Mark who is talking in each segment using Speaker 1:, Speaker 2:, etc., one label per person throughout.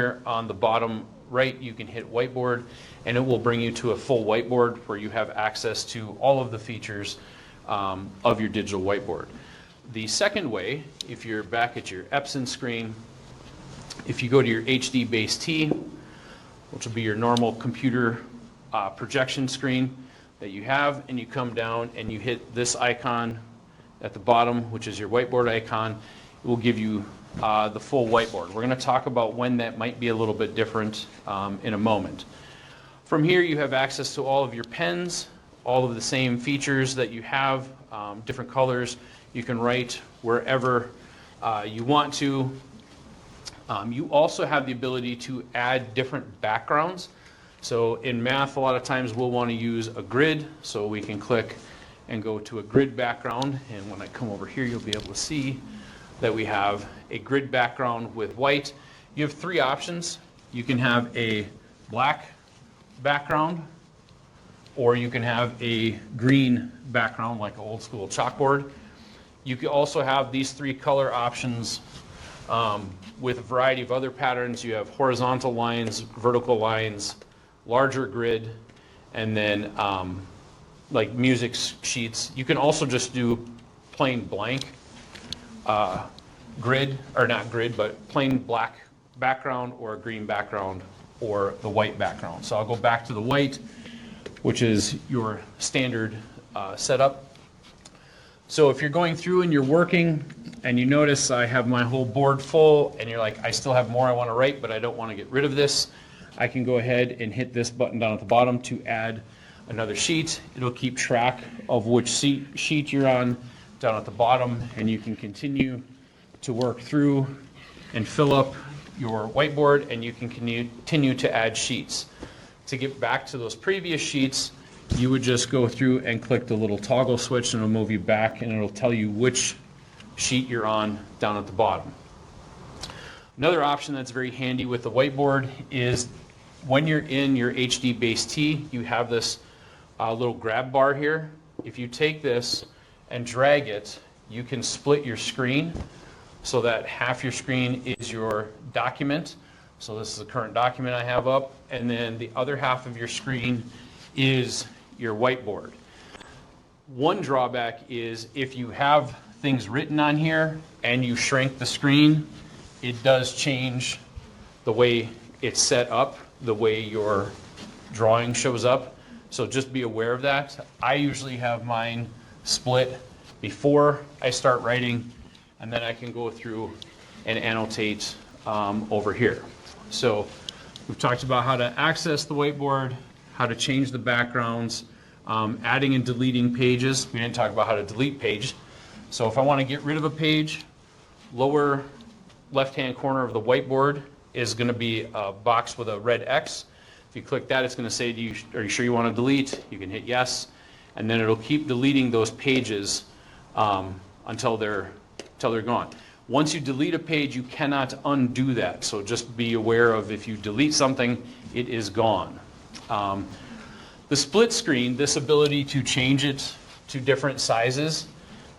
Speaker 1: here on the bottom right, you can hit Whiteboard, and it will bring you to a full whiteboard where you have access to all of the features of your digital whiteboard. The second way, if you're back at your Epson screen, if you go to your HD Base T, which will be your normal computer projection screen that you have, and you come down and you hit this icon at the bottom, which is your whiteboard icon, it will give you the full whiteboard. We're going to talk about when that might be a little bit different in a moment. From here, you have access to all of your pens, all of the same features that you have, different colors. You can write wherever you want to. You also have the ability to add different backgrounds. So in math, a lot of times we'll want to use a grid, so we can click and go to a grid background. And when I come over here, you'll be able to see that we have a grid background with white. You have three options. You can have a black background, or you can have a green background like an old school chalkboard. You can also have these three color options with a variety of other patterns. You have horizontal lines, vertical lines, larger grid, and then like music sheets. You can also just do plain blank grid, or not grid, but plain black background, or a green background, or the white background. So I'll go back to the white, which is your standard setup. So if you're going through and you're working and you notice I have my whole board full and you're like, I still have more I want to write, but I don't want to get rid of this, I can go ahead and hit this button down at the bottom to add another sheet. It'll keep track of which sheet you're on down at the bottom, and you can continue to work through and fill up your whiteboard, and you can continue to add sheets. To get back to those previous sheets, you would just go through and click the little toggle switch, and it'll move you back, and it'll tell you which sheet you're on down at the bottom. Another option that's very handy with the whiteboard is when you're in your HD Base T, you have this little grab bar here. If you take this and drag it, you can split your screen so that half your screen is your document. So this is the current document I have up, and then the other half of your screen is your whiteboard. One drawback is if you have things written on here and you shrink the screen, it does change the way it's set up, the way your drawing shows up. So just be aware of that. I usually have mine split before I start writing, and then I can go through and annotate over here. So we've talked about how to access the whiteboard, how to change the backgrounds, adding and deleting pages. We didn't talk about how to delete page. So if I want to get rid of a page, lower left-hand corner of the whiteboard is going to be a box with a red X. If you click that, it's going to say to you, are you sure you want to delete? You can hit yes, and then it'll keep deleting those pages until they're gone. Once you delete a page, you cannot undo that. So just be aware of, if you delete something, it is gone. The split screen, this ability to change it to different sizes,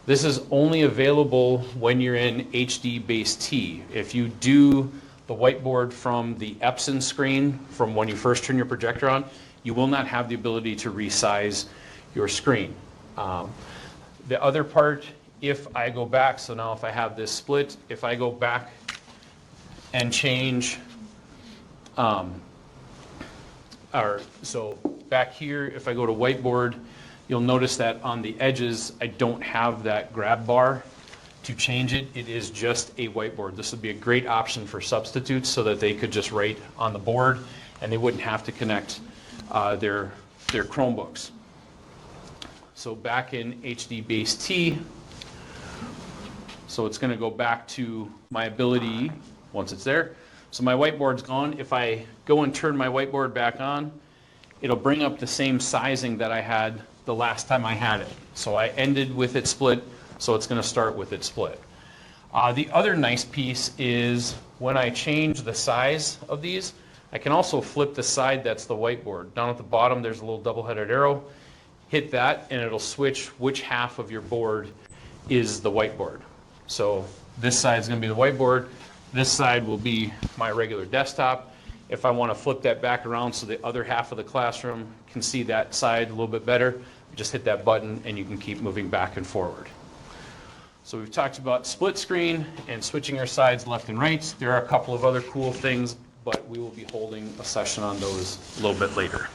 Speaker 1: this is only available when you're in HD Base T. If you do the whiteboard from the Epson screen, from when you first turn your projector on, you will not have the ability to resize your screen. The other part, if I go back, so now if I have this split, if I go back and change, so back here, if I go to whiteboard, you'll notice that on the edges, I don't have that grab bar to change it. It is just a whiteboard. This would be a great option for substitutes so that they could just write on the board and they wouldn't have to connect their Chromebooks. So back in HD Base T, so it's going to go back to my ability once it's there. So my whiteboard's gone. If I go and turn my whiteboard back on, it'll bring up the same sizing that I had the last time I had it. So I ended with it split, so it's going to start with it split. The other nice piece is when I change the size of these, I can also flip the side that's the whiteboard. Down at the bottom, there's a little double-headed arrow. Hit that, and it'll switch which half of your board is the whiteboard. So this side is going to be the whiteboard, This side will be my regular desktop. If I want to flip that back around so the other half of the classroom can see that side a little bit better, just hit that button and you can keep moving back and forward. So we've talked about split screen and switching our sides left and right. There are a couple of other cool things, but we will be holding a session on those a little bit later.